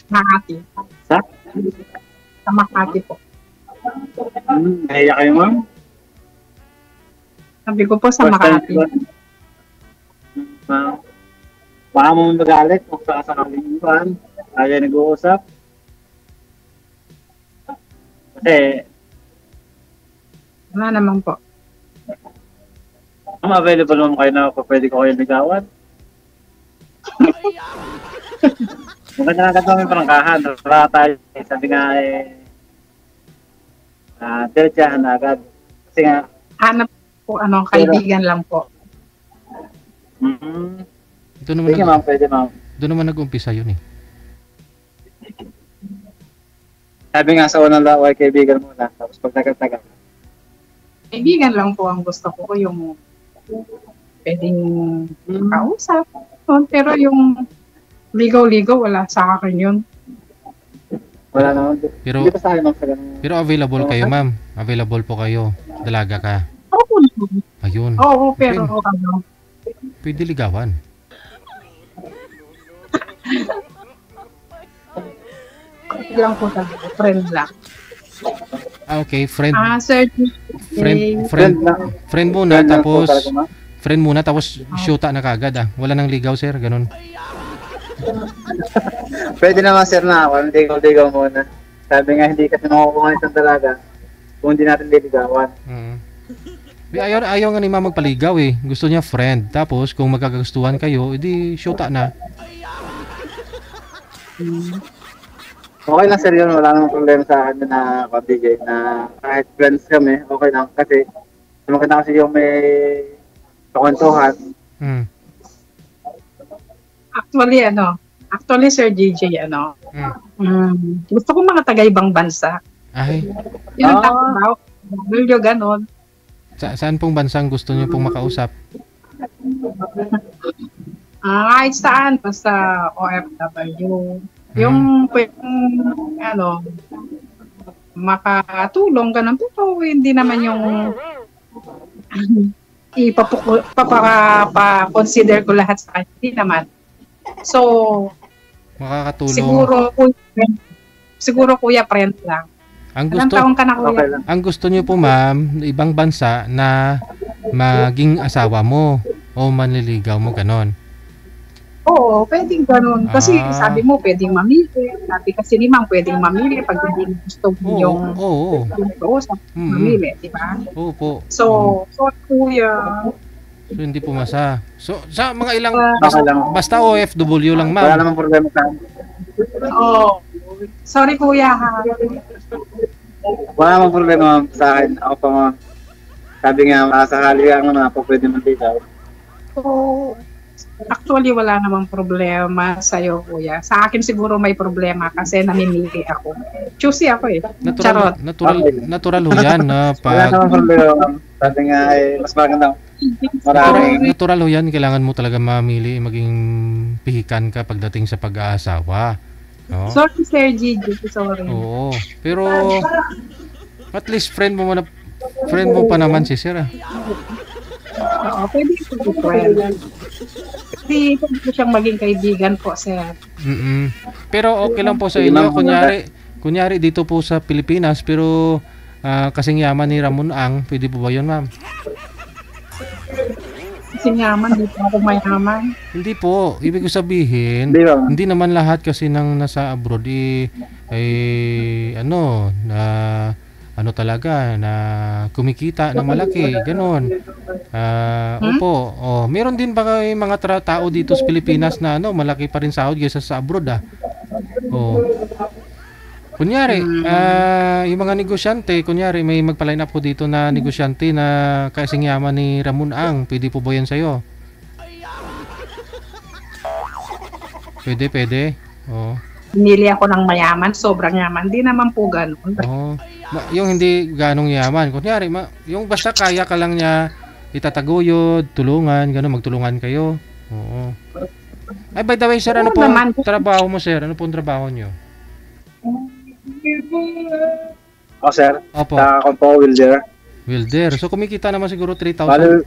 Makati. Sa? Sa Makati po. Nahiya kayo, ma'am? Sabi ko po sa First time Makati. ba? Ma'am, baka mo magalit kung sakaling iwan. Kaya nag-uusap. Kasi, Wala naman po. ma'am, available naman kayo na pwede ko kayo ligawan. Maganda nga kami prangkahan. Wala tayo. Sabi nga diretsahan na agad. Kasi nga, Hanap po, kaibigan lang po. Ito naman sige ma'am, pwede ma'am. doon naman nag-umpisa yun eh. Sabi nga sa unang laway, kaibigan muna. Tapos pag tagal-tagal. Kaibigan lang po ang gusto ko, yung pwedeng kausap. Pero yung ligaw-ligaw, wala sa akin yun. Wala naman. Pero- Hindi pa sa akin ma'am sa ganun. Pero available kayo, ma'am. Available po kayo. Dalaga ka. Oo, Ayun. oo, pero Pwede ligawan. lang po talaga, friend lang. Okay, friend Sir, friend muna Friend lang po tapos talaga, ma'am. friend muna tapos shoota na kagad ah. Wala nang ligaw, sir, ganun. Pwede naman sir na ako. Ligaw-ligaw muna. Sabi nga hindi kasi makukuha isang dalaga kung hindi natin liligawan. Ayaw nga ni ma'am magpaligaw eh. Gusto niya friend. Tapos kung magkakagustuhan kayo, edi shoota na. Okay lang sir yun. Wala namang problema sa akin na DJ na kahit friends kami, okay lang. Kasi maganda kasi yung may kakwentuhan. Actually, Sir DJ, gusto ko mga taga-ibang bansa. Ay, Yung nagtatrabaho, yung ganon. saan pong bansang gusto niyo pong makausap? Kahit saan, basta OFW. Yung makatulong, ganon. Pero hindi naman yung ipapakonsider ko lahat sa kanya. Hindi naman. So, Makakatulong. siguro kuya, friend lang. Ang Ilang gusto taon ka na kuya? Okay lang. ang gusto niyo po ma'am, ibang bansa na maging asawa mo o manliligaw mo ganon. Oo, pwedeng ganun. Kasi Ah. sabi mo, pwedeng mamili. Sabi kasi ni Mang, pwedeng mamili pag hindi gusto mo yung Oo. kausap, mamili, di ba? Oo po. So, kuya, So hindi pumasa. So sa mga ilang Okay lang. basta OFW lang Wala ma'am. namang problema sa akin. sorry kuya ha. Wala namang problema sa akin. Ako pa ma'am. Sabi nga, sakali nga naman ako pwede manligaw. So, actually, wala namang problema sa'yo, kuya. Sa akin siguro may problema kasi namimili ako. Choosy ako eh. Charot. Natural ho yan na Wala pag namang problema ma'am. Sabi nga, mas maganda. Marami. natural ho yan, kailangan mo talaga mamili, maging pihikan ka pagdating sa pag-aasawa. No? Sorry, Sir Gigi. Sorry. Oo. Pero at least friend mo pa naman si Sir. Oo, pwede ko friend. Kasi pwede ko siyang maging kaibigan po, sir. Pero okay lang po sa inyo. Kunyari dito po sa Pilipinas, pero kasing yaman ni Ramon Ang, pwede po ba yun, ma'am? Kasi yaman, di pa ako mayaman. Hindi po. Ibig ko sabihin, Hindi ba? hindi naman lahat kasi nang nasa abroad talaga na kumikita ng malaki, ganon. Opo. Meron din ba kayo mga tao dito sa Pilipinas na malaki pa rin sahod kaysa sa abroad Kunyari, yung mga negosyante, kunyari may magpa-line up po dito na negosyante na kasing yaman ni Ramon Ang, pwede po ba yan sa'yo? Pwede. Pinili ako ng mayaman, sobrang yaman. Di naman po ganun. Yung hindi ganong yaman. Kunyari, yung basta kaya ka lang niya itataguyod, tulungan, gano'n, magtulungan kayo. Oo. Ay, by the way, sir, ano po ang trabaho mo, sir? Ano po ang trabaho nyo? O sir, Opo. sa ako po, welder. Welder. So, kumikita naman siguro 3,000. Bale,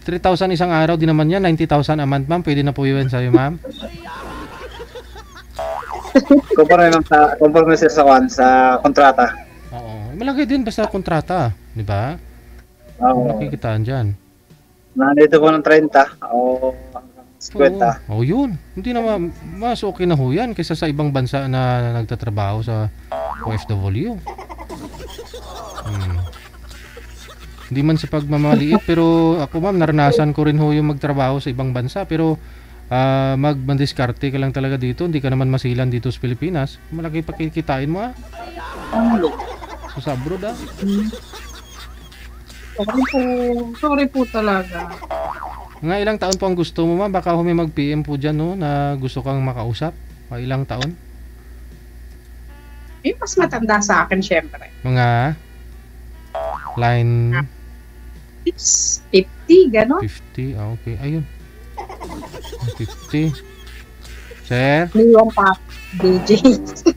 3,000 isang araw, di naman yan. 90,000 a month, ma'am. Pwede na po yun sa'yo, ma'am. Kumpara siya sa kontrata. Oo. Malaki din basta kontrata, di ba? Oo. Nakikitaan dyan. Nandito ko ng 30 o hanggang 50. Oo, yun. Hindi na mas okay na ho yan kaysa sa ibang bansa na nagtatrabaho sa OFW. Hindi man sa pagmamaliit, pero ako ma'am, naranasan ko rin ho yung magtrabaho sa ibang bansa. Pero magmandiskarte ka lang talaga dito. Hindi ka naman masilan dito sa Pilipinas. Malaki pakikitain mo So, sa abroad Sorry po talaga. Nga ilang taon po ang gusto mo ma'am? Baka may mag-PM po dyan no, na gusto kang makausap. Ilang taon? Mas matanda sa akin syempre. Mga line 50, gano'n. 50, okay. Ayun. 50. Sir? Liwan pa. DJ.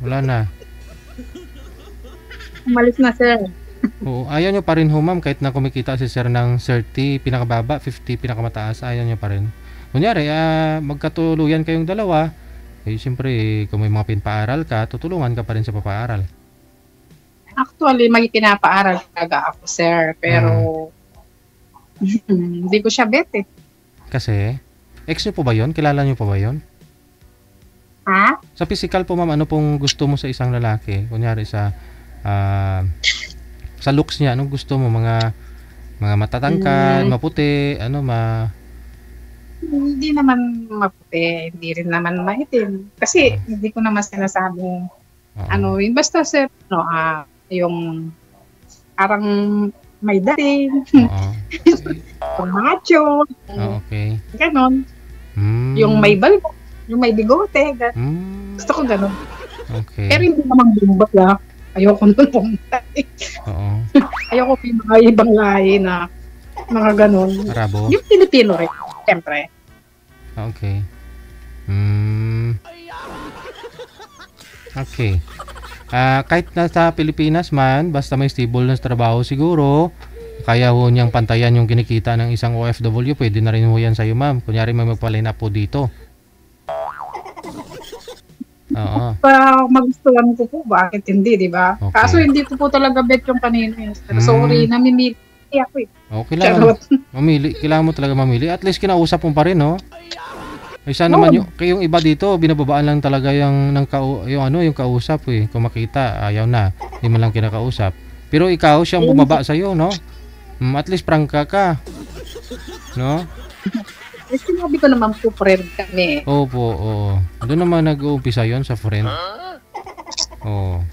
Wala na. Umalis na, sir. Oo, ayaw nyo pa rin ho ma'am kahit na kumikita si sir ng 30 pinakababa, 50 pinakamataas, ayaw nyo pa rin. Kunyari, magkatuluyan kayong dalawa, siyempre kung may mga pinpaaral ka, tutulungan ka pa rin sa papaaral. Actually, may pinapaaral talaga ako, sir. Pero, hindi ko siya bet eh. Kasi, ex nyo po ba yun? Kilala nyo po ba yun? Ha? Sa physical po ma'am, ano pong gusto mo sa isang lalaki? Kunyari sa looks niya, anong gusto mo? Mga matatangkad, maputi, Hindi naman maputi, hindi rin naman maitim. Kasi, hindi ko naman sinasabing, basta sir, yung parang may dating, macho, okay. ganon. Yung may balbo, yung may bigote, gusto ko ganon. Okay. Pero hindi naman bumbak na. Ayoko nun pumunta. Ayoko may mga ibang lahi na mga ganon. Arabo? Yung Pilipino rin, siyempre. Okay. Okay. Kahit nasa Pilipinas man, basta may stable na trabaho siguro, kaya ho niyang pantayan yung kinikita ng isang OFW, pwede na rin ho yan sa'yo ma'am. Kunyari may magpa-line up po dito. Oo. Magustuhan ko po, bakit hindi, di ba? Okay. Kaso hindi ko po talaga bet yung kanina. Sorry, namimili ako eh. Okay lang. Kailangan mo talaga mamili. At least kinausap mo pa rin, no? Isa naman yung iba dito, binababaan lang talaga yung kausap eh. Kung makita, ayaw na. Hindi man lang kinakausap. Pero ikaw siyang bumaba sa iyo, no? At least prangka ka. No? Sinabi ko naman po friend kami. Opo, oo. Doon naman nag-uumpisa 'yon sa friend. Oo.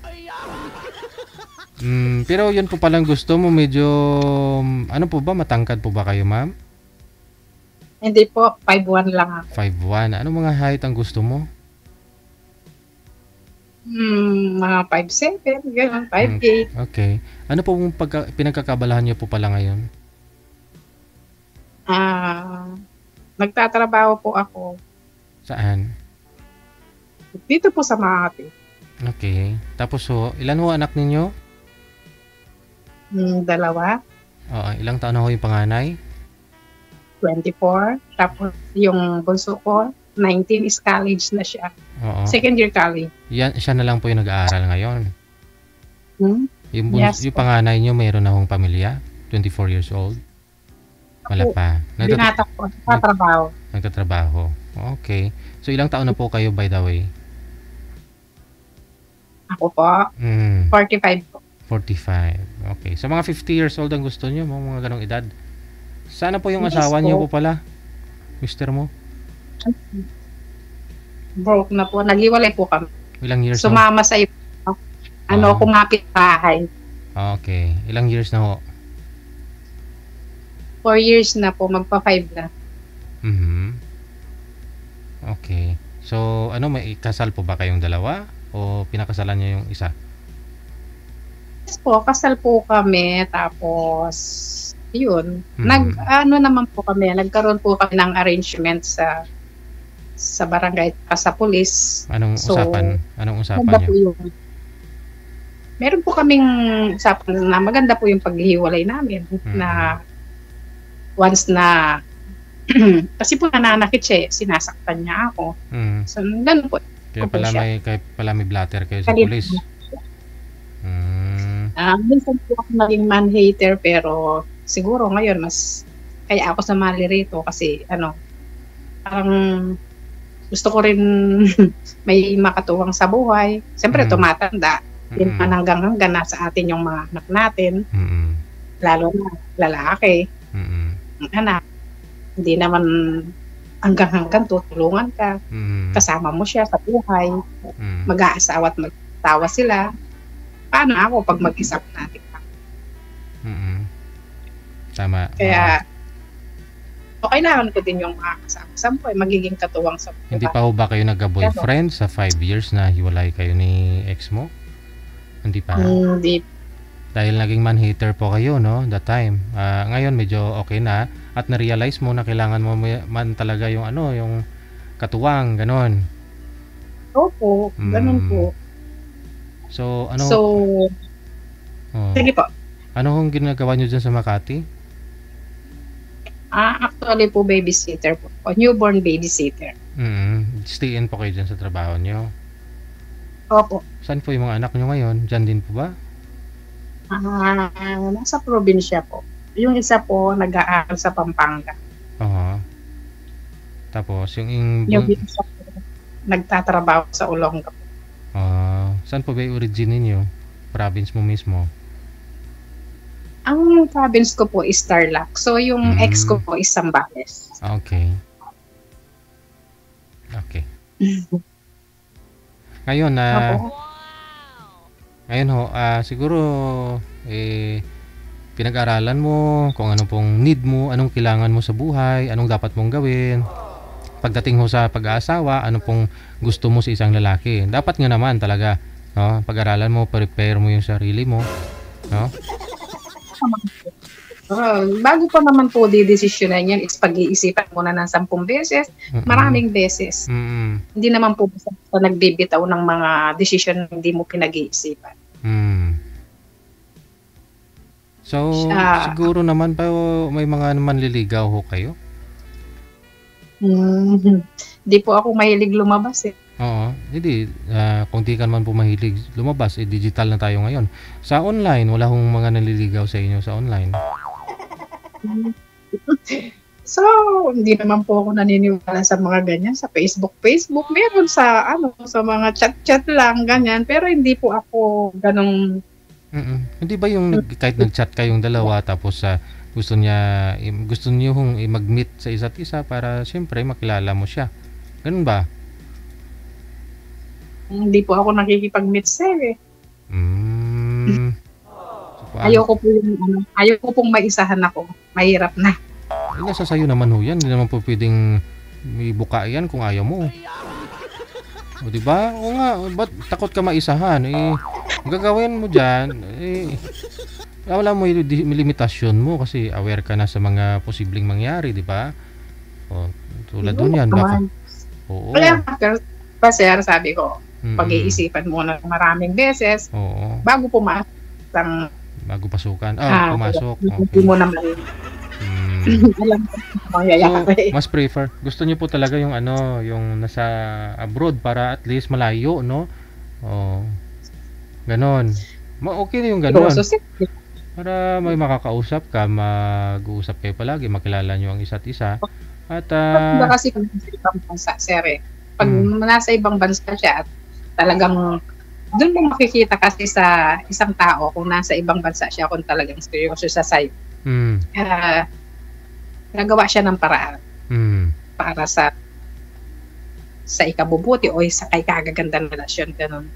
Pero yun po palang gusto mo, medyo ano po ba, matangkad po ba kayo, ma'am? Hindi po, 5'1 lang ako. 5'1. Ano mga height ang gusto mo? Mga 5'7, gano'n, 5'8. Okay. Ano po pinagkakabalahan niyo po pala ngayon? Nagtatrabaho po ako. Saan? Dito po sa Makati. Okay. Tapos ilan ho anak ninyo? 2. Oo. Ilang taon na ho yung panganay? 24. Tapos yung bunso ko, 19 is college na siya. Oo. Second year college. Siya na lang po yung nag-aaral ngayon. Yung Yes, panganay nyo mayroon na hong pamilya? 24 years old? Wala pa. Binata ko, nagtatrabaho. Nagtatrabaho. Okay. So ilang taon na po kayo, by the way? Ako po, 45 po. 45. Okay. So mga 50 years old ang gusto nyo, mga ganong edad. Sana po yung Yes asawa po. niyo po pala, mister mo. Broke na po. Naghiwalay po kami. Ilang years na ho? Sumama sa iba. Kumapit bahay. Okay. Ilang years na ho? 4 years na po. Magpa-5 na. Okay. So, may kasal po ba kayong dalawa? O pinakasalan niyo yung isa? Yes po, kasal po kami. Tapos, yun. Naman po kami. Nagkaroon po kami ng arrangement sa barangay, sa police. Anong usapan? Anong usapan niyo? Meron po kaming usapan na maganda po yung paghihiwalay namin. Na once na kasi po nananakit siya, sinasaktan niya ako. So, ganun po. Kaya pala may blatter kayo sa Kalit- pulis. Minsan po ako naging man-hater pero siguro ngayon mas kaya ako sumali rito kasi parang gusto ko rin may makatuwang sa buhay. Siyempre tumatanda. Yun man hanggang nasa atin yung mga anak natin. Lalo na lalaki. Ang anak. Hindi naman hanggang tutulungan ka. Kasama mo siya sa buhay. Mag-aasawa at mag-tawa sila. Paano ako pag mag-isa ko natin? Tama. Kaya kailangan ko din yung mga kasama sa buhay, magiging katuwang sa buhay. Hindi pa ho ba kayo nagka-boyfriend sa 5 years na hiwalay kayo ni ex mo? Hindi pa. Hindi. Dahil naging man-hater po kayo, no? That time. Ngayon medyo okay na at na-realize mo na kailangan mo man talaga yung yung katuwang, ganon. Opo, ganun po. So, sige po. Ano hong ginagawa nyo dyan sa Makati? Actually po, babysitter po. O, newborn babysitter. Stay in po kayo dyan sa trabaho nyo? Opo. Saan po yung mga anak nyo ngayon? Dyan din po ba? Nasa probinsya po. Yung isa po, nag-aaral sa Pampanga. Tapos, yung isa po, nagtatrabaho sa Olonga po. Saan po ba yung origin ninyo? Province mo mismo? Ang province ko po is Tarlac. So, yung ex ko po is Zambales. Okay. Ngayon, siguro, pinag-aralan mo kung ano pong need mo, anong kailangan mo sa buhay, anong dapat mong gawin. Pagdating ho sa pag-aasawa, ano pong gusto mo sa isang lalaki. Dapat nga naman talaga, no? Pag-aralan mo, prepare mo yung sarili mo, no? Bago pa naman po didesisyonan yan, is pag-iisipan muna ng 10 beses, maraming beses. Hindi naman po basta nagbibitaw ng mga desisyon na hindi mo pinag-iisipan. So, siguro naman pa may mga manliligaw ho kayo? Hindi po ako mahilig lumabas eh. Oo, hindi. Kung di ka naman po mahilig lumabas, digital na tayo ngayon. Sa online, wala hong mga nanliligaw sa inyo sa online? So, hindi naman po ako naniniwala sa mga ganyan. Sa Facebook, meron sa sa mga chat lang, ganyan. Pero hindi po ako ganong... Hindi ba yung kahit nag-chat kayong dalawa tapos gusto niyo hong mag-meet sa isa't isa para siyempre makilala mo siya? Ganun ba? Hindi po ako nakikipag-meet sir eh. So, ayoko pong maisahan ako. Mahirap na. Nasa sayo naman ho yan. Hindi naman po pwedeng may buka yan kung ayaw mo. O diba? O nga, ba't takot ka maisahan? Gagawin mo dyan, wala mo yung limitasyon mo kasi aware ka na sa mga posibleng mangyari, di ba? O, tulad doon yan. Baka, oo. Kaya sir, sabi ko, pag-iisipan muna maraming beses bago pumasok. Bago pasukan. Pumasok. Hindi mo naman alam mo mangyayari. So, mas prefer. Gusto niyo po talaga yung yung nasa abroad para at least malayo, no? Ganon. Okay na yung ganon. Para may makakausap ka, mag-uusap kayo palagi, makilala nyo ang isa't isa. At kasi kung nasa ibang bansa, sir pag nasa ibang bansa siya at talagang doon mo makikita kasi sa isang tao kung nasa ibang bansa siya kung talagang seryoso sa side. Nagawa siya ng paraan para sa ikabubuti o sa kay kagagandang relasyon, ganun.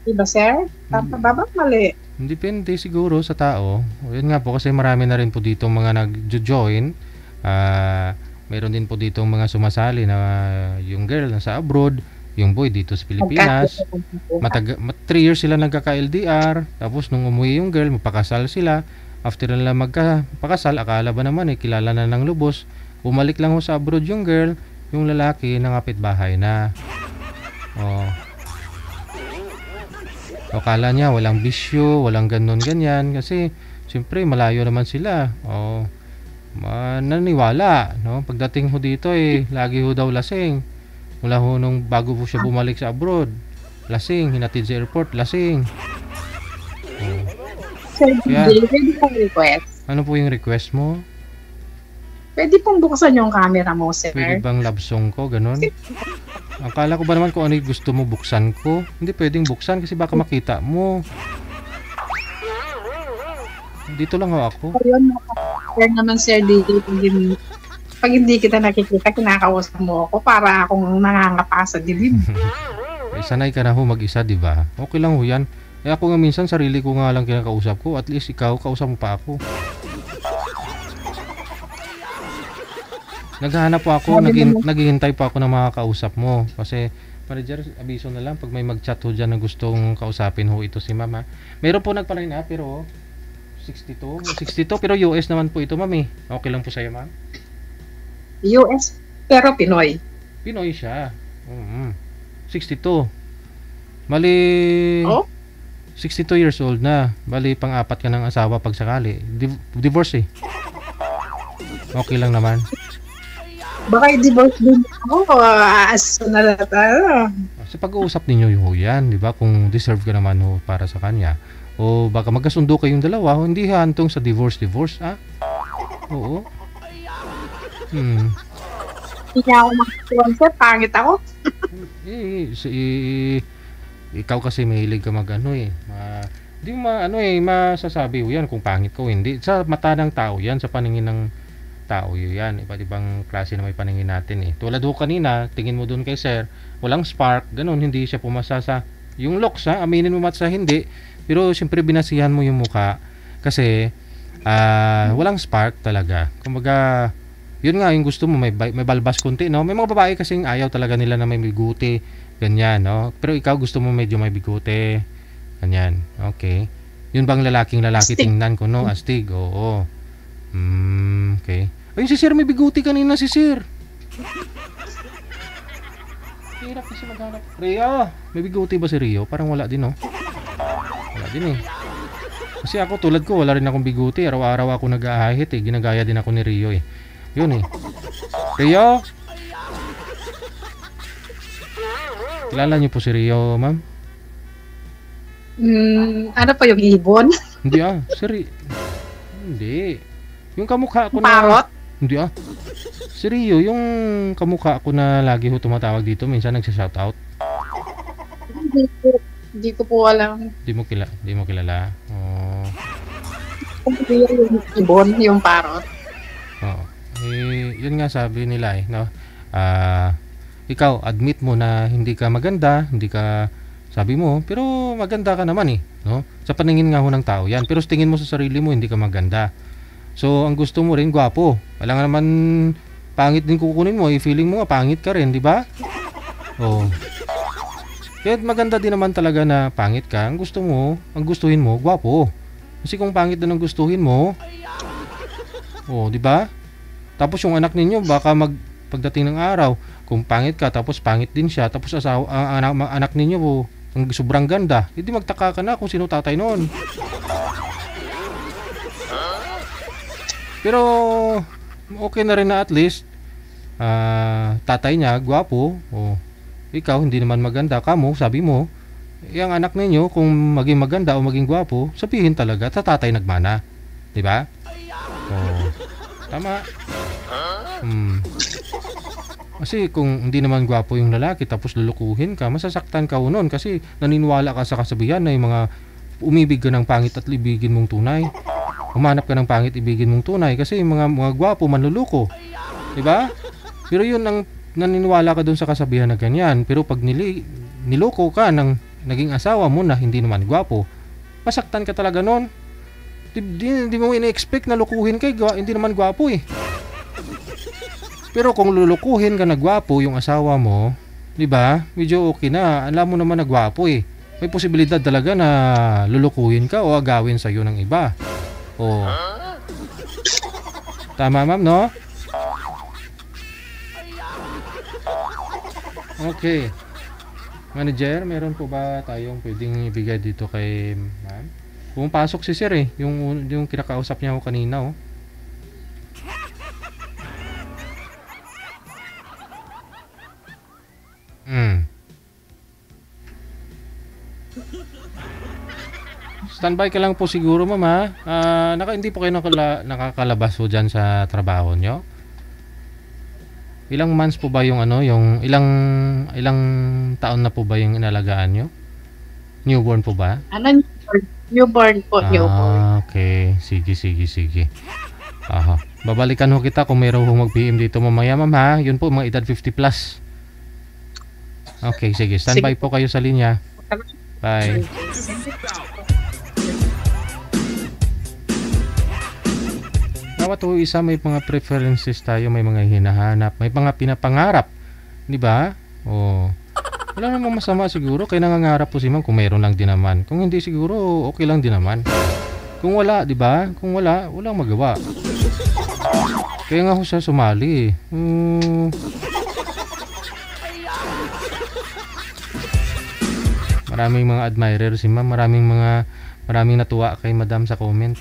Diba, sir? Tama ba mali? Depende siguro sa tao. Yun nga po kasi marami na rin po dito mga nag-join. Meron din po dito mga sumasali na yung girl nasa abroad, yung boy dito sa Pilipinas. 3 years sila nagkaka-LDR. Tapos nung umuwi yung girl, magpakasal sila. After nila magpakasal, akala ba naman kilala na ng lubos. Bumalik lang ho sa abroad yung girl, yung lalaki nangapit bahay na. Akala niya walang bisyo, walang ganun ganyan kasi siyempre malayo naman sila. Mananiwala, no? Pagdating ho dito lagi ho daw lasing. Mula ho nung bago po siya bumalik sa abroad. Lasing, hinatid sa airport, lasing. Sir DJ, pwede pong request. Ano po yung request mo? Pwede pong buksan yung camera mo, sir. Pwede bang love song ko, ganun? Akala ko ba naman kung ano yung gusto mo buksan ko? Hindi pwedeng buksan kasi baka makita mo. Dito lang ho ako. Ayun, sir naman, Sir DJ, pag hindi kita nakikita, kinakausap mo ako para akong nangangapa sa dilim. Sanay ka na ho mag-isa, di ba? Okay lang ho yan. Ako nga minsan, sarili ko nga lang kinakausap ko. At least ikaw, kausap mo pa ako. Naghahanap po ako, naghihintay po ako ng mga kausap mo. Kasi, manager, abiso na lang pag may mag-chat ho dyan na gustong kausapin ho ito si mama. Meron po nagpa-line up, pero 62, pero US naman po ito, ma'am. Okay lang po sa'yo, ma'am? US, pero Pinoy. Pinoy siya. 62. Bali, 62 years old na. Bali, pang-apat ka ng asawa pag sakali. Divorce Okay lang naman. Baka i-divorce din ako. Sa pag-uusap ninyo yan, di ba? Kung deserve ka naman ho para sa kanya. O baka magkasundo kayong dalawa, hindi hantong sa divorce, Oo. Hindi niya ako makasuhan, sir. Pangit ako. Ikaw kasi mahilig ka Hindi masasabi ho yan kung pangit ko, hindi. Sa mata ng tao yan, sa paningin ng tao yan. Iba't ibang klase na may paningin natin Tulad ho kanina, tingin mo dun kay sir, walang spark, ganun, hindi siya pumasa sa yung looks aminin mo sa hindi. Pero siyempre binasihan mo yung mukha kasi walang spark talaga. Kumbaga, yun nga yung gusto mo, may balbas konti, no? May mga babae kasing ayaw talaga nila na may biguti, ganyan, no? Pero ikaw gusto mo medyo may biguti, ganyan, okay. Yun bang lalaki tingnan ko, no? Astig, oo. Okay. Ayun si sir, may biguti kanina si sir. Hirap kasi maghanap. Rio, may biguti ba si Rio? Parang wala din, no? Wala din Kasi ako tulad ko, wala rin akong biguti. Araw-araw ako nag-aahit Ginagaya din ako ni Rio Yun Rio? Kilala niyo po si Rio, ma'am? Ano pa yung ibon? Hindi Hindi. Yung kamukha ko Parot? Hindi Si Rio, yung kamukha ko na lagi ho tumatawag dito. Minsan nagsha-shoutout. Hindi ko po alam. Di mo kilala? Yung ibon, yung parot. Yun nga sabi nila no? Ikaw, admit mo na hindi ka maganda, hindi ka sabi mo, pero maganda ka naman no? Sa paningin nga ho ng tao yan. Pero sa tingin mo sa sarili mo, hindi ka maganda. So, ang gusto mo rin, gwapo. Wala nga naman pangit din kukunin mo. Feeling mo nga, pangit ka rin, di ba? Kaya maganda din naman talaga na pangit ka. Ang gustuhin mo, gwapo. Kasi kung pangit na ang gustuhin mo, di ba? Tapos yung anak ninyo, baka pagdating ng araw, kung pangit ka, tapos pangit din siya, tapos anak ninyo, ang sobrang ganda, hindi magtaka ka na kung sino tatay noon. Pero okay na rin na at least tatay niya gwapo ikaw hindi naman maganda sabi mo yung anak ninyo kung maging maganda o maging gwapo sabihin talaga sa tatay nagmana, di ba? Tama. Kasi kung hindi naman gwapo yung lalaki tapos lulukuhin ka, masasaktan ka noon kasi naniniwala ka sa kasabihan na yung mga umibig ka ng pangit at ibigin mong tunay. Humanap ka ng pangit, ibigin mong tunay kasi yung mga gwapo manluluko. Diba? Pero yun ang naniniwala ka dun sa kasabihan na ganyan. Pero pag niloko ka ng naging asawa mo na hindi naman gwapo, masaktan ka talaga nun. Hindi mo ina-expect na lukuhin kay hindi naman gwapo Pero kung lulukuhin ka na gwapo yung asawa mo, diba? Medyo okay na. Alam mo naman na gwapo May posibilidad talaga na lulukuhin ka o agawin sa'yo ng iba. Tama, ma'am, no? Okay. Manager, meron po ba tayong pwedeng ibigay dito kay ma'am? Pumapasok si sir yung kinakausap niya ako kanina Standby ka lang po siguro, ma'am, ha? Hindi po kayo nakakalabas po dyan sa trabaho nyo? Ilang months po ba yung ilang taon na po ba yung inalagaan nyo? Newborn po ba? Newborn po, newborn. Okay. Sige. Aha. Babalikan ho kita kung mayroon hong mag-PM dito mamaya, ma'am, ha? Yun po, mga edad 50 plus. Okay, sige. Standby po kayo sa linya. Bye. Bawat isa may mga preferences tayo, may mga hinahanap, may mga pinapangarap, di ba? Wala namang masama siguro, kaya nangangarap po si ma'am kung mayroon lang din naman. Kung hindi siguro, okay lang din naman. Kung wala, di ba? Kung wala, walang magawa. Kaya nga ho siya sumali. Maraming mga admirer si ma'am, maraming natuwa kay madam sa comment.